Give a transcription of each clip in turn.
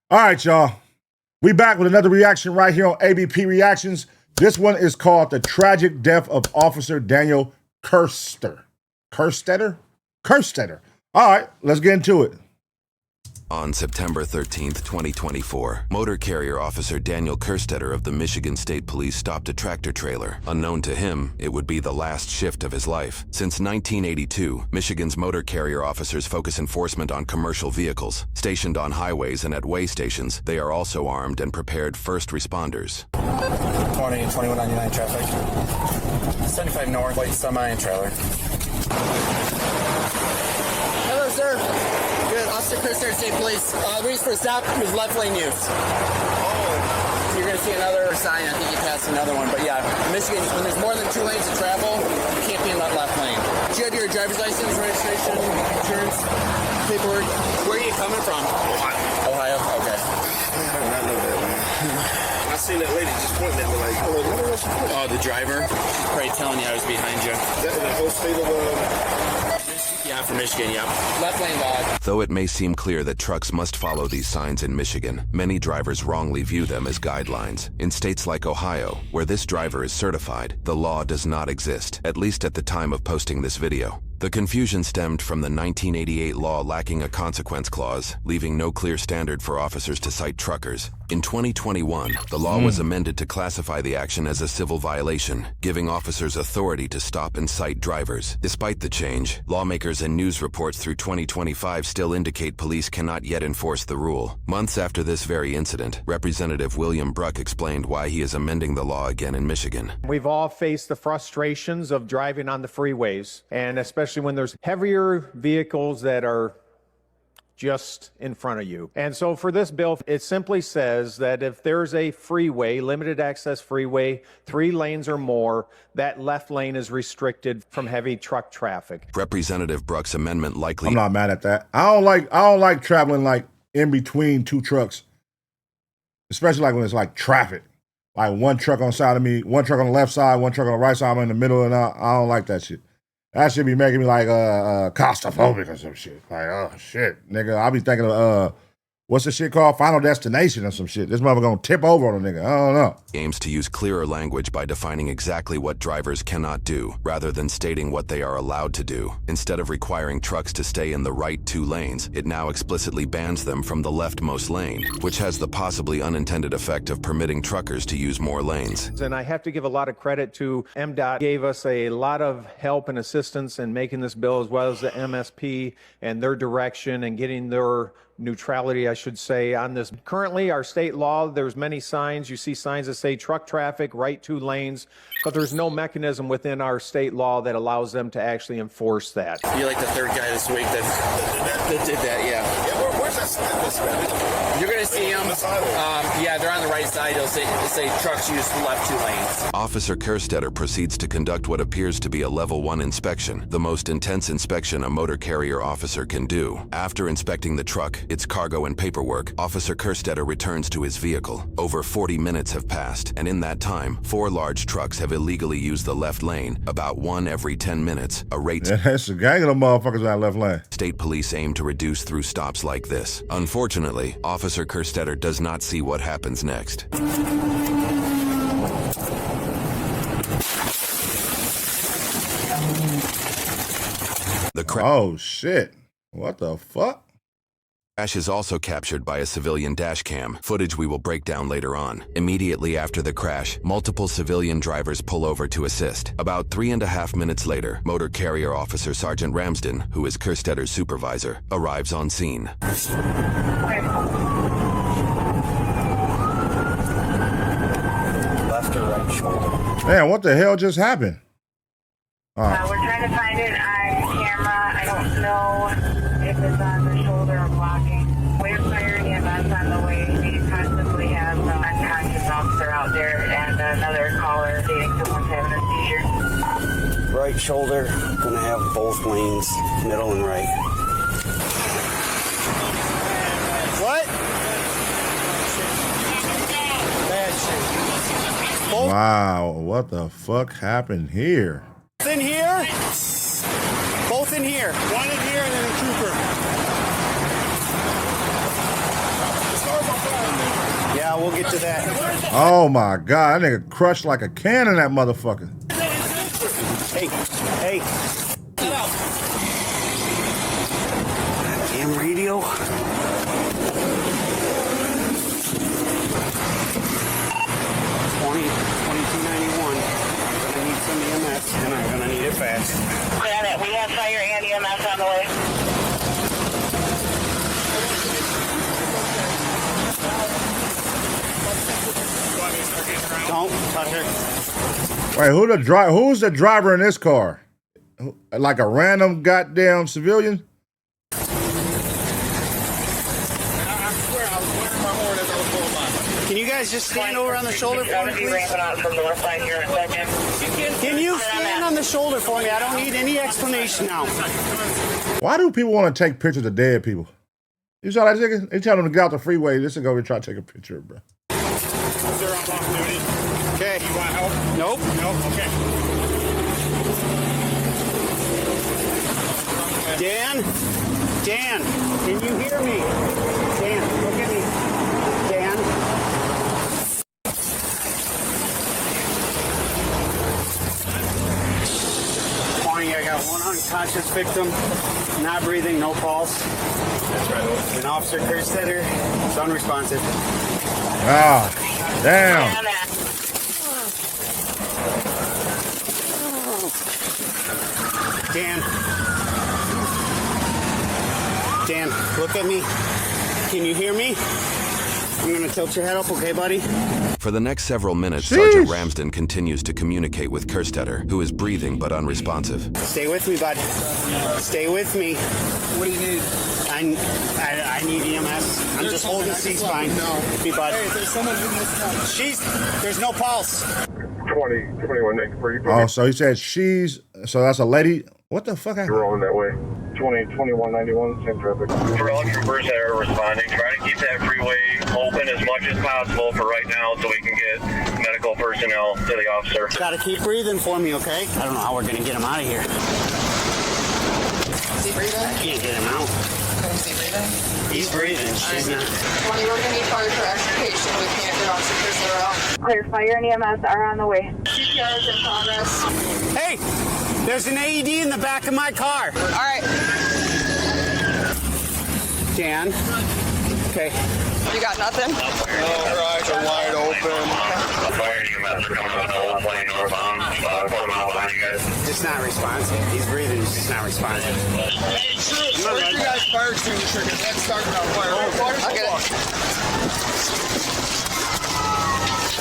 All right, y'all. We back with another reaction right here on ABP Reactions. This one is called The Tragic Death of Officer Daniel Kerstetter. Kerstetter. All right, let's get into it. On September 13th, 2024, motor carrier officer Daniel Kerstetter of the Michigan State Police stopped a tractor trailer. Unknown to him, it would be the last shift of his life. Since 1982, Michigan's motor carrier officers focus enforcement on commercial vehicles. Stationed on highways and at way stations, they are also armed and prepared first responders. 20 and 2199 traffic. 75 north, light semi and trailer. Hello, sir. Good. Officer Kerstetter, State Police. The reason for the stop was left lane use. Oh. You're going to see another sign. I think you passed another one. But yeah, in Michigan, when there's more than 2 lanes of travel, you can't be in that left lane. Do you have your driver's license, registration, insurance, paperwork? Where are you coming from? Ohio. Okay. I did not know that, man. I seen that lady just pointing at me like, Oh, the driver? She's probably telling you I was behind you. Is that in the whole state of Yeah, from Michigan, yeah. Left lane log. Though it may seem clear that trucks must follow these signs in Michigan, many drivers wrongly view them as guidelines. In states like Ohio, where this driver is certified, the law does not exist, at least at the time of posting this video. The confusion stemmed from the 1988 law lacking a consequence clause, leaving no clear standard for officers to cite truckers. In 2021, the law was amended to classify the action as a civil violation, giving officers authority to stop and cite drivers. Despite the change, lawmakers and news reports through 2025 still indicate police cannot yet enforce the rule. Months after this very incident, Representative William Bruck explained why he is amending the law again in Michigan. We've all faced the frustrations of driving on the freeways, and especially when there's heavier vehicles that are just in front of you. And so for this bill, it simply says that if there's a freeway, limited access freeway, 3 lanes or more, that left lane is restricted from heavy truck traffic. Representative Bruck's amendment likely... I'm not mad at that. I don't like traveling like in between 2 trucks, especially like when it's like traffic. Like one truck on the side of me, one truck on the left side, one truck on the right side, I'm in the middle, and I don't like that shit. That should be making me like claustrophobic or some shit. Like, oh shit, nigga. I'll be thinking of what's the shit called? Final Destination or some shit. This motherfucker gonna tip over on a nigga. I don't know. Aims to use clearer language by defining exactly what drivers cannot do, rather than stating what they are allowed to do. Instead of requiring trucks to stay in the right 2 lanes, it now explicitly bans them from the leftmost lane, which has the possibly unintended effect of permitting truckers to use more lanes. And I have to give a lot of credit to MDOT. Gave us a lot of help and assistance in making this bill, as well as the MSP and their direction and getting their neutrality, I should say, on this. Currently, our state law, there's many signs. You see signs that say truck traffic, right 2 lanes, but there's no mechanism within our state law that allows them to actually enforce that. You're like the 3rd guy this week that did that, yeah. where's that sign? You're going to see them. Yeah, they're on the right side. It'll say trucks use left 2 lanes. Officer Kerstetter proceeds to conduct what appears to be a level 1 inspection, the most intense inspection a motor carrier officer can do. After inspecting the truck, its cargo and paperwork, Officer Kerstetter returns to his vehicle. Over 40 minutes have passed, and in that time, 4 large trucks have illegally used the left lane, about 1 every 10 minutes, a rate... Yeah, that's a gang of them motherfuckers in that left lane. State police aim to reduce through stops like this. Unfortunately, Officer Kerstetter does not see what happens next. Oh shit. What the fuck? Crash is also captured by a civilian dash cam, footage we will break down later on. Immediately after the crash, multiple civilian drivers pull over to assist. About 3.5 minutes later, motor carrier officer Sergeant Ramsden, who is Kerstetter's supervisor, arrives on scene. Left or right shoulder? Man, what the hell just happened? We're trying to find it on camera. I don't know if it's on the shoulder or blocking. We're firing EMS on the way. We possibly have an unconscious officer out there and another caller stating someone's having a seizure. Right shoulder, gonna have both lanes, middle and right. What? Bad shape. Wow, what the fuck happened here? Both in here. Both in here. One in here and then a trooper. we'll get to that. Oh my God, that nigga crushed like a can in that motherfucker. Hey, hey. Damn radio. 2291. I'm gonna need some EMS, and I'm gonna need it fast. Granite, we have fire and EMS on the way. Don't touch her. Wait, who's the driver in this car? Like a random goddamn civilian? Can you guys just stand over on the shoulder for me, please? Ramping out from north side here in a second. Can you stand on the shoulder for me? I don't need any explanation now. Why do people want to take pictures of dead people? You saw that nigga? They tell them to get out the freeway. This is go over and try to take a picture, bro. Okay. You want help? Nope. Nope. Okay. Dan, can you hear me? Dan, look at me. Dan. Morning, I got one unconscious victim, not breathing, no pulse. That's right. And Officer Kerstetter is unresponsive. Ah, damn. Dan, look at me. Can you hear me? I'm gonna tilt your head up, okay, buddy? For the next several minutes, Sheesh. Sergeant Ramsden continues to communicate with Kerstetter, who is breathing but unresponsive. Stay with me, bud. Stay with me. What do you need? I need EMS. I'm just holding C-spine. No. Me, bud. Hey, there's someone in this car. There's no pulse. 2193. Oh, so he said so that's a lady. What the fuck happened? You're rolling that way. 2191, same traffic. For all troopers that are responding, try to keep that freeway open as much as possible for right now so we can get medical personnel to the officer. Gotta keep breathing for me, okay? I don't know how we're gonna get him out of here. Is he breathing? Can't get him out. Is he breathing? He's breathing. She's not. 20, we're going to need fire for extrication. We can't get officers that are out. Clear, fire and EMS are on the way. CPR is in progress. Hey! There's an AED in the back of my car. All right. Dan. Okay. You got nothing? No, her eyes are wide open. Fire EMS are coming on the whole plane northbound. 4 miles behind you guys. Just not responsive. He's breathing. He's just not responsive. Where's your guys' fire extinguisher? Because that's starting on fire. Okay.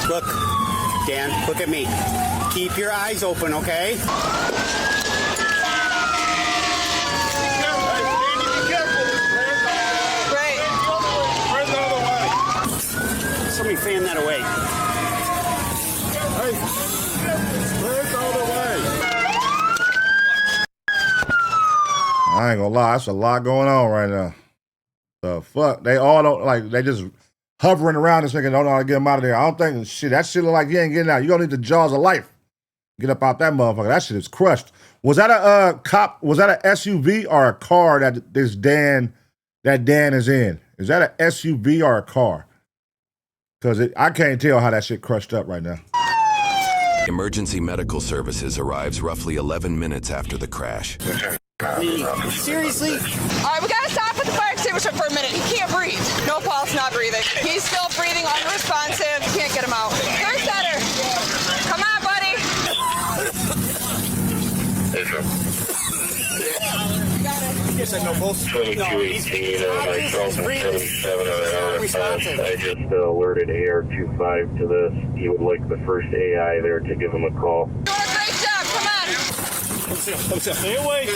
Look, Dan, look at me. Keep your eyes open, okay? Great. Somebody fan that away. I ain't gonna lie, that's a lot going on right now. The fuck? They all don't they just hovering around this nigga, don't know how to get him out of there. I don't think that shit look like he ain't getting out. You gonna need the jaws of life. Get up out that motherfucker. That shit is crushed. Was that a cop? Was that an SUV or a car that Dan is in? Is that an SUV or a car? Because I can't tell how that shit crushed up right now. Emergency medical services arrives roughly 11 minutes after the crash. Seriously? All right, we got to stop at the fire extinguisher for a minute. He can't breathe. No pulse, not breathing. He's still breathing, unresponsive. Can't get him out. Kerstetter, come on, buddy. You said no pulse? 2218 and myself and 77 are Responsive. I just alerted AR-25 to this. He would like the first AI there to give him a call. Doing a great job. Come on. Stay away. I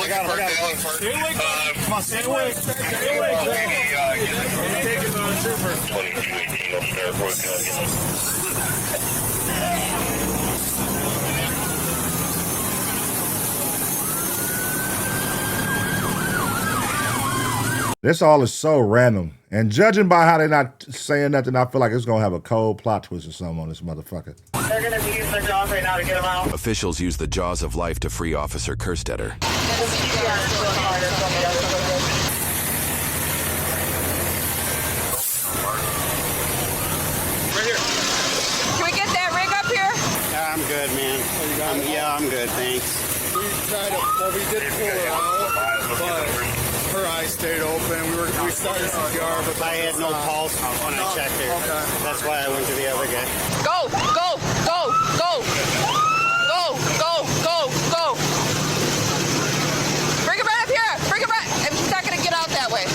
got him. Stay away. Come on, stay away. Stay away. 2218 will start working on you. This all is so random. And judging by how they're not saying nothing, I feel like it's going to have a cold plot twist or something on this motherfucker. They're going to be using their jaws right now to get them out. Officials use the jaws of life to free Officer Kerstetter. good, man. Yeah, I'm good, thanks. We did pull her out, but her eyes stayed open. We started CPR, but I had no pulse when I checked her. Okay. That's why I went to the other guy. Go, go, go, go. Go, go, go, go. Bring him right up here. Bring him right. He's not going to get out that way.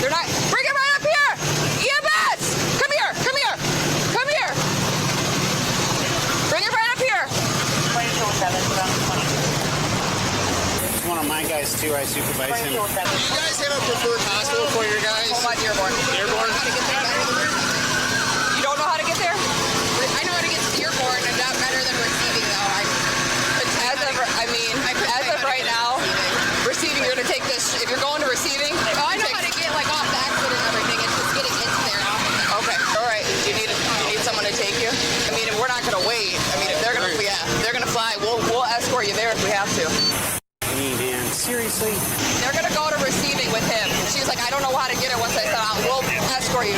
They're not. Bring him right up here. EMS. Come here. Come here. Come here. Bring him right up here. It's one of my guys, too. I supervise him. Do you guys have a preferred hospital for your guys? Hold on, Dearborn. Dearborn? You don't know how to get there? I know how to get to Dearborn. I'm not better than receiving, though. As of right now, receiving, you're going to take this. If you're going to receiving, I know how to get off the exit and everything. It's just getting into there. Okay, all right. You need someone to take you. I mean, we're not going to wait. I mean, if they're going to fly. We'll escort you there if we have to. Man, seriously? They're going to go to receiving with him. She's like, I don't know how to get her once I said out. We'll escort you.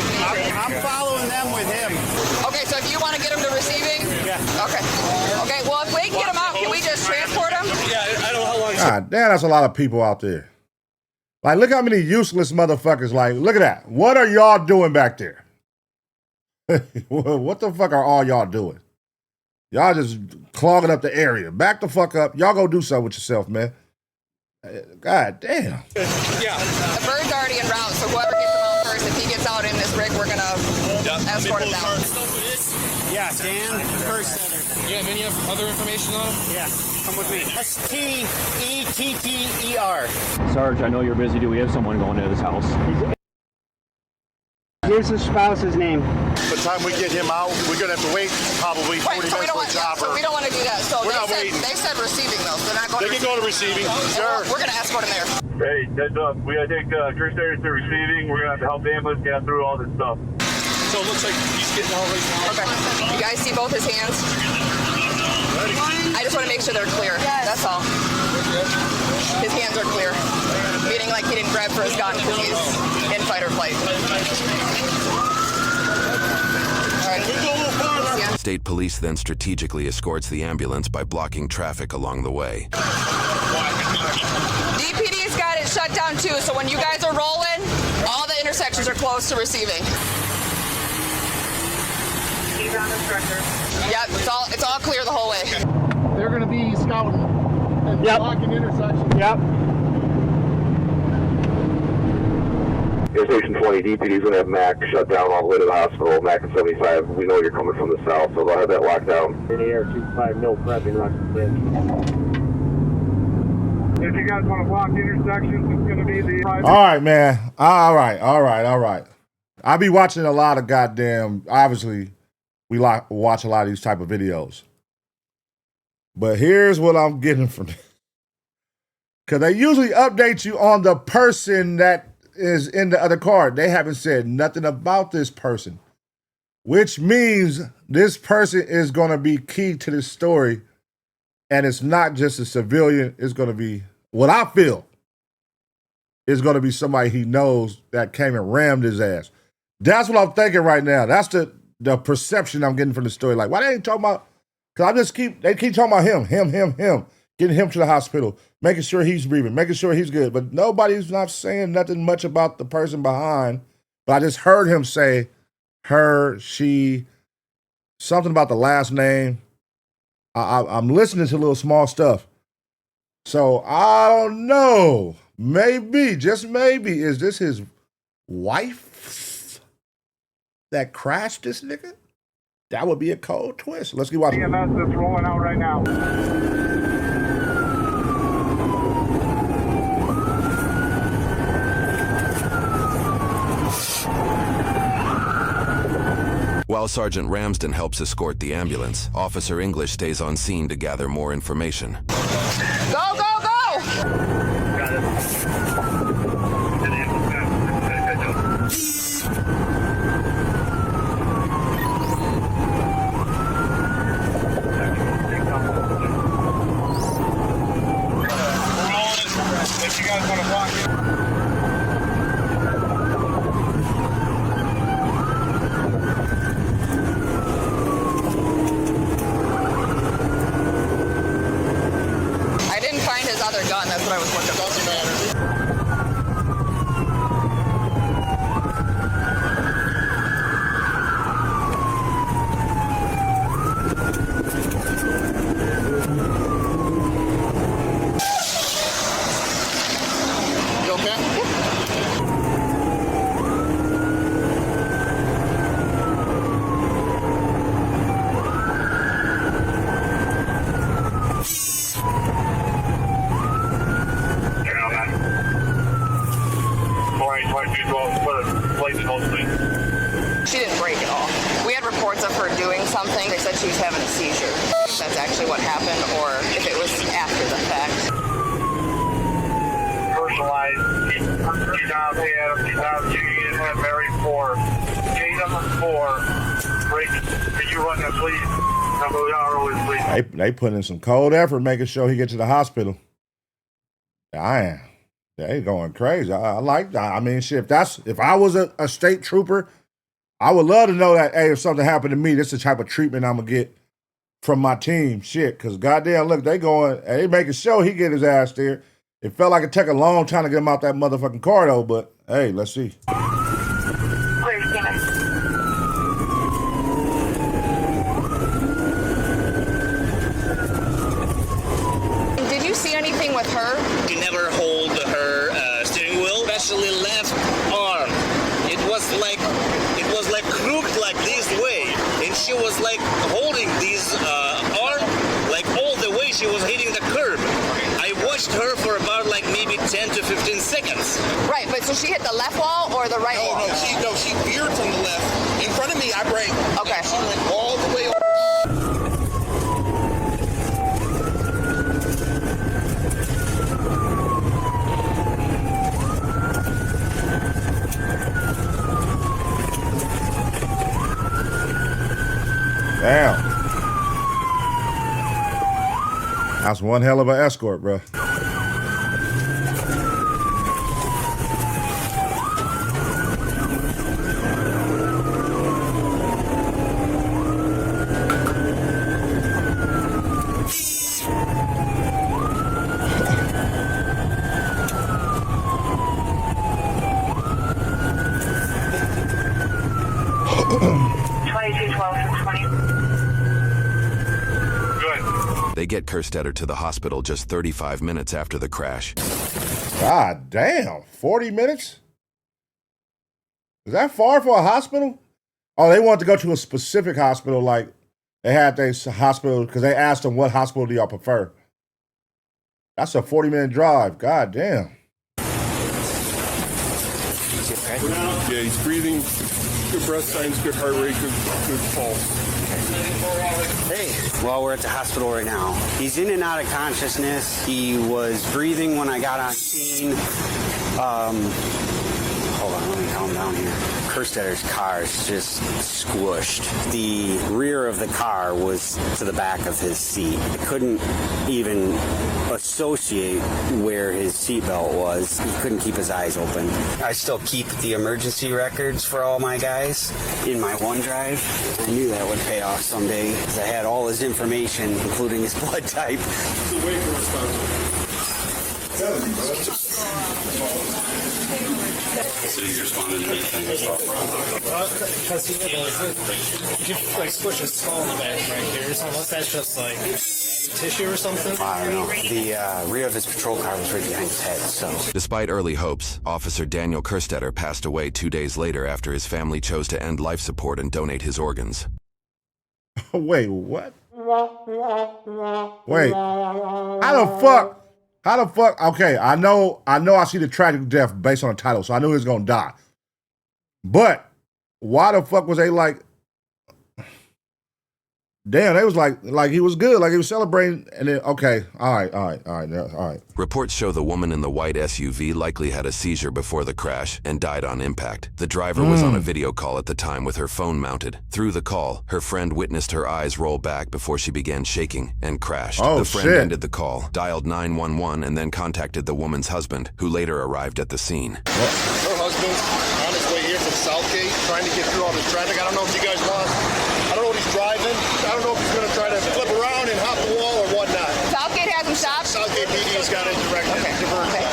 I'm following them with him. Okay, so if you want to get him to receiving? Yeah. Okay. Okay, well, if we can get him out, can we just transport him? Yeah, I don't know how long. God damn, that's a lot of people out there. Like, look how many useless motherfuckers. Like, look at that. What are y'all doing back there? What the fuck are all y'all doing? Y'all just clogging up the area. Back the fuck up. Y'all go do something with yourself, man. God damn. Yeah. The bird's already en route, so whoever gets him out first, if he gets out in this rig, we're going to escort him down. Yeah, Dan Kerstetter. you have any other information on him? Yeah, come with me. Stetter. Sarge, I know you're busy. Do we have someone going to this house? Here's his spouse's name. By the time we get him out, we're going to have to wait probably 40 minutes for a chopper. So we don't want to do that. So we're not waiting. They said receiving, though. So they're not going they can go to receiving. Sure. We're going to escort him there. Hey, heads up. We got to take Kerstetter to receiving. We're going to have to help the ambulance get through all this stuff. So it looks like he's getting all right now. Okay. You guys see both his hands? I just want to make sure they're clear. That's all. His hands are clear. Meaning like he didn't grab for his gun because he's in fight or flight. All right. State police then strategically escorts the ambulance by blocking traffic along the way. DPD's got it shut down too, so when you guys are rolling, all the intersections are closed to receiving. He's on the stretcher. Yep, it's all clear the whole way. They're going to be scouting and blocking intersections. Yep. Station 20, DPD's going to have MAC shut down all the way to the hospital. MAC and 75, we know you're coming from the south, so they'll have that locked down. In the air, 25, no prepping, Rocket Bridge. If you guys want to block intersections, it's going to be the private. All right, man. All right. I be watching a lot of goddamn, obviously, we watch a lot of these type of videos. But here's what I'm getting from them. Because they usually update you on the person that is in the other car. They haven't said nothing about this person, which means this person is going to be key to this story. And it's not just a civilian. It's going to be, what I feel, is going to be somebody he knows that came and rammed his ass. That's what I'm thinking right now. That's the perception I'm getting from the story. Like, why they ain't talking about, because they keep talking about him, getting him to the hospital, making sure he's breathing, making sure he's good. But nobody's not saying nothing much about the person behind. But I just heard him say her, she, something about the last name. I'm listening to little small stuff. So I don't know. Maybe, just maybe, is this his wife that crashed this nigga? That would be a cold twist. Let's keep watching. EMS is rolling out right now. While Sergeant Ramsden helps escort the ambulance, Officer English stays on scene to gather more information. Go, go, go! Got it. If you guys want to block it. She didn't break at all. We had reports of her doing something. They said she was having a seizure. If that's actually what happened or if it was after the fact. Personalized. She's out there. She's out. She is at Mary 4. Gate number 4. Break. Can you run the police? Number please. They put in some cold effort making sure he gets to the hospital. Damn. They going crazy. I like that. I mean, shit, if I was a state trooper, I would love to know that, hey, if something happened to me, this is the type of treatment I'm going to get from my team. Shit, because goddamn, look, they making sure he get his ass there. It felt like it took a long time to get him out that motherfucking car, though, but hey, let's see. Did you see anything with her? She never hold her steering wheel, especially left arm. It was like crooked like this way, and she was like holding this arm like all the way she was hitting the curb. I watched her for about like maybe 10 to 15 seconds. Right, but so she hit the left wall or the right wall? No, she veered from the left. In front of me, I braked. Okay. She went all the way over. Damn. That's one hell of an escort, bro. They get Kerstetter to the hospital just 35 minutes after the crash. God damn, 40 minutes? Is that far for a hospital? Oh, they want to go to a specific hospital, like they had this hospital, because they asked them, what hospital do y'all prefer? That's a 40-minute drive. God damn. Yeah, he's breathing, good breath signs, good heart rate, good pulse. Hey, well, we're at the hospital right now. He's in and out of consciousness. He was breathing when I got on scene. Hold on, let me calm down here. Kerstetter's car is just squished. The rear of the car was to the back of his seat. I couldn't even associate where his seatbelt was. He couldn't keep his eyes open. I still keep the emergency records for all my guys in my OneDrive. I knew that would pay off someday because I had all his information, including his blood type. So he's responding to anything. Because he like squish his skull in the back right here, so unless that's just like tissue or something. I don't know. The rear of his patrol car was right behind his head, so. Despite early hopes, Officer Daniel Kerstetter passed away 2 days later after his family chose to end life support and donate his organs. Wait, what? Wait. How the fuck? Okay, I know I see the tragic death based on the title, so I knew he was gonna die. But why the fuck was they like, damn, they was like he was good, like he was celebrating, and then, okay, all right. Reports show the woman in the white SUV likely had a seizure before the crash and died on impact. The driver was on a video call at the time with her phone mounted. Through the call, her friend witnessed her eyes roll back before she began shaking and crashed. Oh, the friend ended the call, dialed 911, and then contacted the woman's husband, who later arrived at the scene. Her husband's on his way here from Southgate, trying to get through all this traffic. I don't know if you guys lost. I don't know what he's driving. I don't know if he's going to try to flip around and hop the wall or whatnot. Southgate has him stopped? Southgate PD's got it directed. Okay.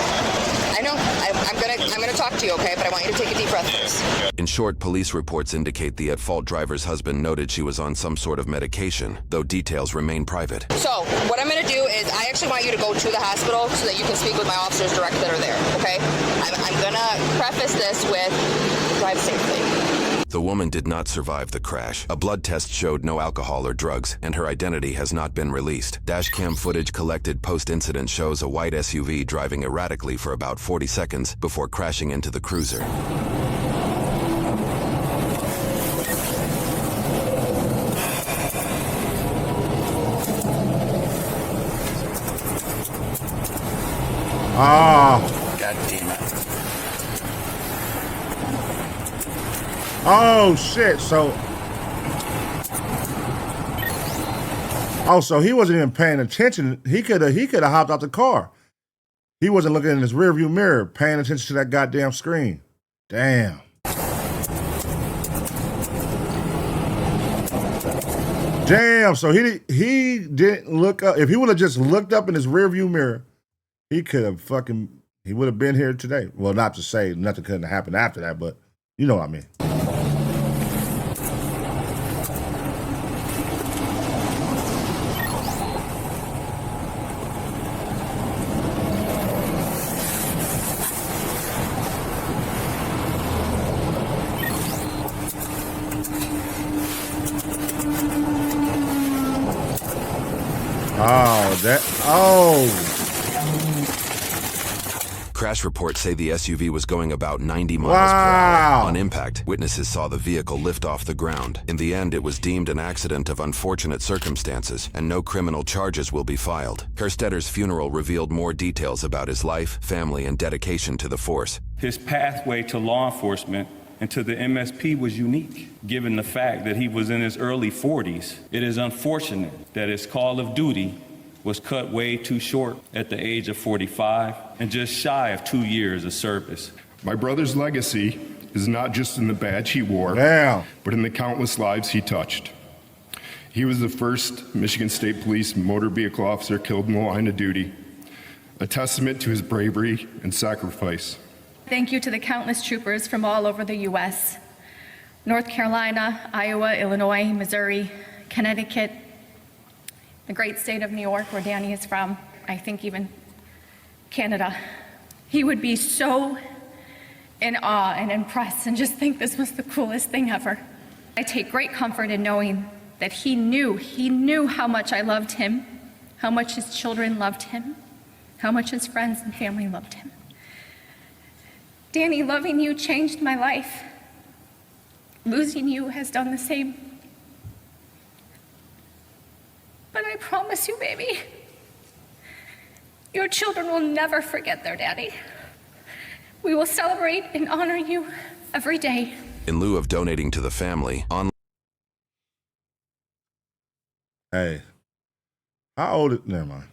I know. I'm gonna talk to you, okay? But I want you to take a deep breath first. In short, police reports indicate the at-fault driver's husband noted she was on some sort of medication, though details remain private. So, what I'm gonna do is I actually want you to go to the hospital so that you can speak with my officers direct that are there, okay? I'm gonna preface this with drive safely. The woman did not survive the crash. A blood test showed no alcohol or drugs, and her identity has not been released. Dashcam footage collected post-incident shows a white SUV driving erratically for about 40 seconds before crashing into the cruiser. Oh. God damn it. Oh shit! So he wasn't even paying attention. He could have hopped out the car. He wasn't looking in his rearview mirror, paying attention to that goddamn screen. Damn. Damn. So he didn't look up. If he would have just looked up in his rearview mirror, he could have he would have been here today. Well, not to say nothing couldn't have happened after that, but you know what I mean. Crash reports say the SUV was going about 90 miles per hour. On impact, witnesses saw the vehicle lift off the ground. In the end, it was deemed an accident of unfortunate circumstances, and no criminal charges will be filed. Kerstetter's funeral revealed more details about his life, family, and dedication to the force. His pathway to law enforcement and to the MSP was unique, given the fact that he was in his early 40s. It is unfortunate that his call of duty was cut way too short at the age of 45 and just shy of 2 years of service. My brother's legacy is not just in the badge he wore, but in the countless lives he touched. He was the first Michigan State Police motor vehicle officer killed in the line of duty, a testament to his bravery and sacrifice. Thank you to the countless troopers from all over the U.S., North Carolina, Iowa, Illinois, Missouri, Connecticut, the great state of New York, where Danny is from, I think even Canada. He would be so in awe and impressed and just think this was the coolest thing ever. I take great comfort in knowing that he knew how much I loved him, how much his children loved him, how much his friends and family loved him. Danny, loving you changed my life. Losing you has done the same. But I promise you, baby, your children will never forget their daddy. We will celebrate and honor you every day. In lieu of donating to the family, Hey, how old is... Never mind.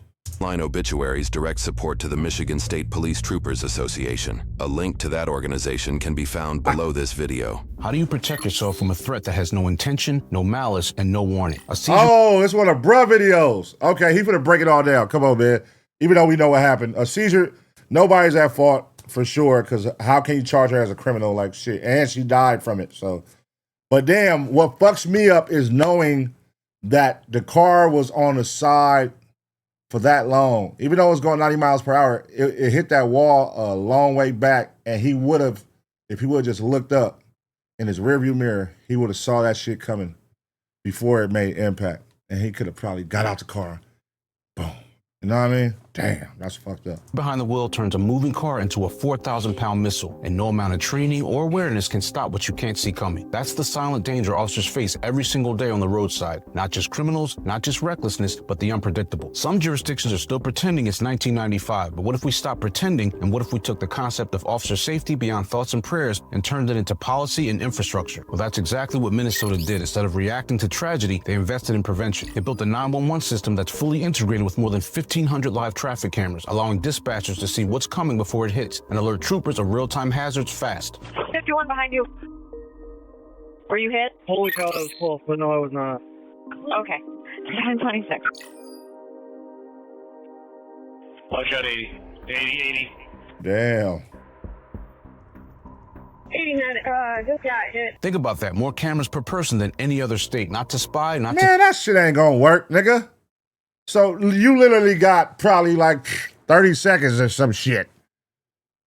Online obituaries direct support to the Michigan State Police Troopers Association. A link to that organization can be found below this video. How do you protect yourself from a threat that has no intention, no malice, and no warning? Oh, it's one of bruh videos. Okay, he's gonna break it all down. Come on, man. Even though we know what happened. A seizure, nobody's at fault for sure, because how can you charge her as a criminal like shit? And she died from it, so. But damn, what fucks me up is knowing that the car was on the side for that long. Even though it was going 90 miles per hour, it hit that wall a long way back, and he would have, if he would have just looked up in his rearview mirror, he would have saw that shit coming before it made impact, and he could have probably got out the car. Boom. You know what I mean? Damn, that's fucked up. Behind the wheel turns a moving car into a 4,000-pound missile, and no amount of training or awareness can stop what you can't see coming. That's the silent danger officers face every single day on the roadside. Not just criminals, not just recklessness, but the unpredictable. Some jurisdictions are still pretending it's 1995, but what if we stopped pretending, and what if we took the concept of officer safety beyond thoughts and prayers and turned it into policy and infrastructure? Well, that's exactly what Minnesota did. Instead of reacting to tragedy, they invested in prevention. They built a 911 system that's fully integrated with more than 1,500 live traffic cameras, allowing dispatchers to see what's coming before it hits and alert troopers of real-time hazards fast. 51 behind you. Were you hit? Holy cow, that was close, but no, I was not. Okay. 1026. I got 80. 80. Damn. 89, just got hit. Think about that. More cameras per person than any other state. Not to spy, not Man, that shit ain't gonna work, nigga. So you literally got probably like 30 seconds or some shit.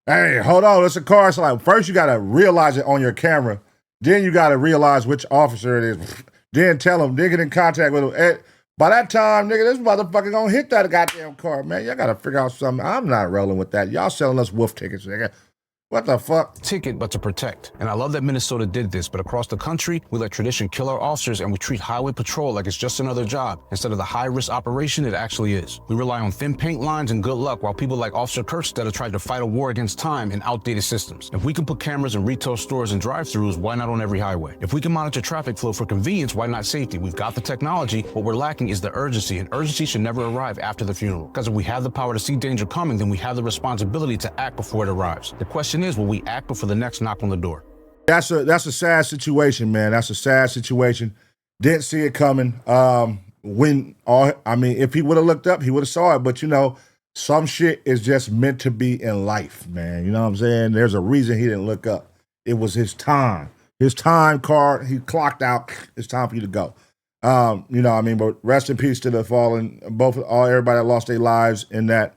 Hey, hold on, it's a car. So like, first you gotta realize it on your camera. Then you gotta realize which officer it is. Then tell them, then get in contact with them. And by that time, nigga, this motherfucker gonna hit that goddamn car, man. Y'all gotta figure out something. I'm not rolling with that. Y'all selling us wolf tickets, nigga. What the fuck? Ticket, but to protect. And I love that Minnesota did this, but across the country, we let tradition kill our officers and we treat highway patrol like it's just another job, instead of the high-risk operation it actually is. We rely on thin paint lines and good luck, while people like Officer Kerstetter tried to fight a war against time and outdated systems. If we can put cameras in retail stores and drive-thrus, why not on every highway? If we can monitor traffic flow for convenience, why not safety? We've got the technology. What we're lacking is the urgency, and urgency should never arrive after the funeral. Because if we have the power to see danger coming, then we have the responsibility to act before it arrives. The question is, will we act for the next knock on the door? That's a sad situation, man. That's a sad situation. Didn't see it coming. If he would have looked up, he would have saw it. But some shit is just meant to be in life, man. You know what I'm saying? There's a reason he didn't look up. It was his time. His time card. He clocked out. It's time for you to go. But rest in peace to the fallen, everybody that lost their lives in that.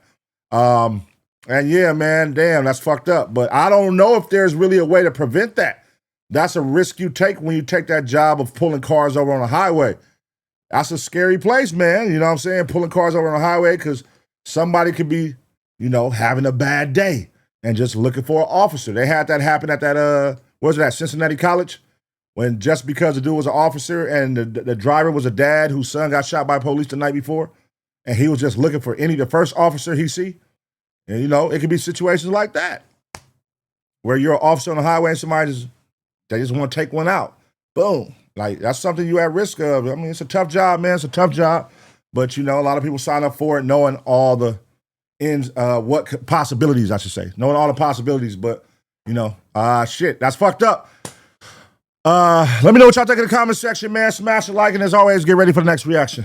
And yeah, man, damn, that's fucked up. But I don't know if there's really a way to prevent that. That's a risk you take when you take that job of pulling cars over on a highway. That's a scary place, man. You know what I'm saying? Pulling cars over on a highway, because somebody could be, having a bad day and just looking for an officer. They had that happen at that, Cincinnati College, when just because the dude was an officer and the driver was a dad whose son got shot by police the night before, and he was just looking for the first officer he see. And, it could be situations like that where you're an officer on the highway and they just want to take one out. Boom. Like, that's something you're at risk of. I mean, it's a tough job, man. It's a tough job. But, a lot of people sign up for it knowing all the possibilities, I should say. Knowing all the possibilities. But, shit, that's fucked up. Let me know what y'all think in the comment section, man. Smash a like, and as always, get ready for the next reaction.